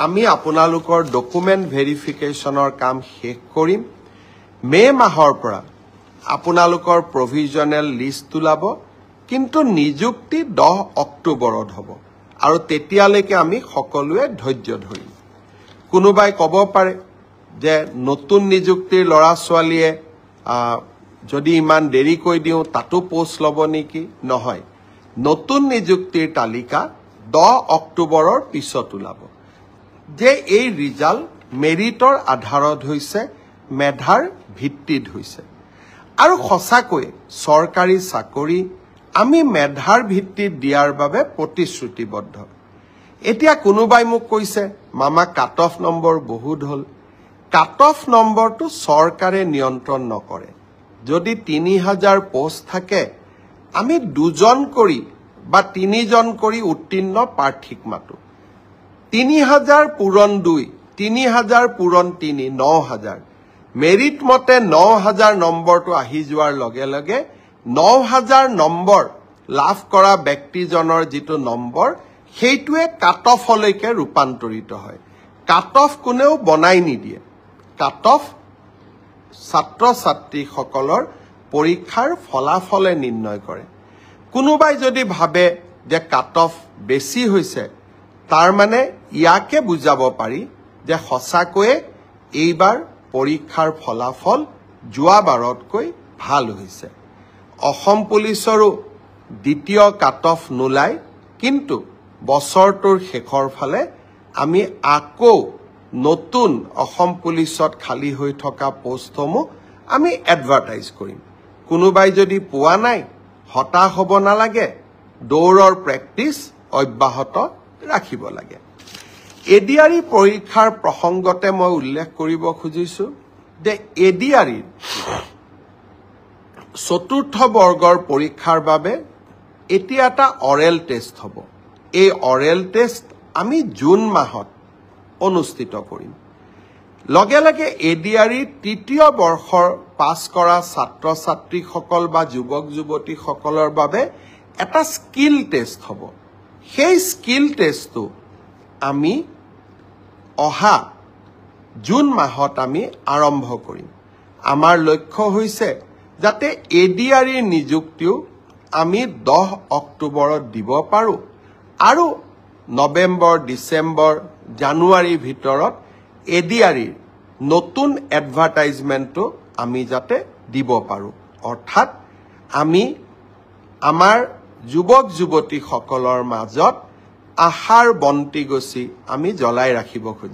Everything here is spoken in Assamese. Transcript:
আমি আপোনালোকৰ ডকুমেণ্ট ভেৰিফিকেশ্যনৰ কাম শেষ কৰিম মে' মাহৰ পৰা আপোনালোকৰ প্ৰভিজনেল লিষ্ট ওলাব কিন্তু নিযুক্তি 10 অক্টোবৰত হ'ব আৰু তেতিয়ালৈকে আমি সকলোৱে ধৈৰ্য ধৰিম কোনোবাই ক'ব পাৰে যে নতুন নিযুক্তিৰ ল'ৰা ছোৱালীয়ে যদি ইমান দেৰি কৈ দিওঁ তাতো পোষ্ট ল'ব নেকি নহয় নতুন নিযুক্তিৰ তালিকা 10 অক্টোবৰৰ পিছত ওলাব যে এই ৰিজাল্ট মেৰিটৰ আধাৰত হৈছে মেধাৰ ভিত্তিত হৈছে আৰু সঁচাকৈ চৰকাৰী চাকৰি আমি মেধাৰ ভিত্তিত দিয়াৰ বাবে প্ৰতিশ্ৰুতিবদ্ধ এতিয়া কোনোবাই মোক কৈছে মামা কাট অফ নম্বৰ বহুত হ'ল কাট অফ নম্বৰটো চৰকাৰে নিয়ন্ত্ৰণ নকৰে যদি 3000 পোষ্ট থাকে আমি 2জন কৰি বা 3জন কৰি উত্তীৰ্ণ প্ৰাৰ্থীক মাতো 3000 পূৰণ 2 3000 পূৰণ 3 9000 মেৰিট মতে 9000 নম্বৰটো আহি যোৱাৰ লগে লগে 9000 নম্বৰ লাভ কৰা ব্যক্তিজনৰ যিটো নম্বৰ সেইটোৱে কাট অফলৈকে ৰূপান্তৰিত হয় কাট অফ কোনেও বনাই নিদিয়ে কাট অফ ছাত্ৰ ছাত্ৰীসকলৰ পৰীক্ষাৰ ফলাফলে নিৰ্ণয় কৰে কোনোবাই যদি ভাবে যে কাট অফ বেছি হৈছে তাৰ মানে ইয়াকে বুজাব পাৰি যে সঁচাকৈয়ে এইবাৰ পৰীক্ষাৰ ফলাফল যোৱাবাৰতকৈ ভাল হৈছে অসম পুলিচৰো দ্বিতীয় কাট অফ নোলায় কিন্তু বছৰটোৰ শেষৰ ফালে আমি আকৌ নতুন অসম পুলিচত খালী হৈ থকা পোষ্টসমূহ আমি এডভাৰটাইজ কৰিম কোনোবাই যদি পোৱা নাই হতাশ হ'ব নালাগে দৌৰৰ প্ৰেক্টিচ অব্যাহত ৰাখিব লাগে এডিআৰই পৰীক্ষাৰ প্ৰসংগতে মই উল্লেখ কৰিব খুজিছো যে এডিআৰইৰ চতুৰ্থ বৰ্গৰ পৰীক্ষাৰ বাবে এতিয়া এটা অৰেল টেষ্ট হ'ব এই অৰেল টেষ্ট আমি জুন মাহত অনুষ্ঠিত কৰিম লগে লগে এডিআৰই তৃতীয় বৰ্ষৰ পাছ কৰা ছাত্ৰ ছাত্ৰীসকল বা যুৱক যুৱতীসকলৰ বাবে এটা স্কিল টেষ্ট হ'ব সেই স্কিল টেষ্টটো আমি অহা জুন মাহত আমি আৰম্ভ কৰিম আমাৰ লক্ষ্য হৈছে যাতে এডিআৰইৰ নিযুক্তিও আমি 10 অক্টোবৰত দিব পাৰো আৰু নৱেম্বৰ ডিসেম্বৰ জানুৱাৰীৰ ভিতৰত এডিআৰইৰ নতুন এডভাৰটাইজমেন্টটো আমি যাতে দিব পাৰো অৰ্থাৎ আমি আমাৰ যুৱক যুৱতীসকলৰ মাজত আশাৰ বন্তি গছি আমি জ্বলাই ৰাখিব খুজিছো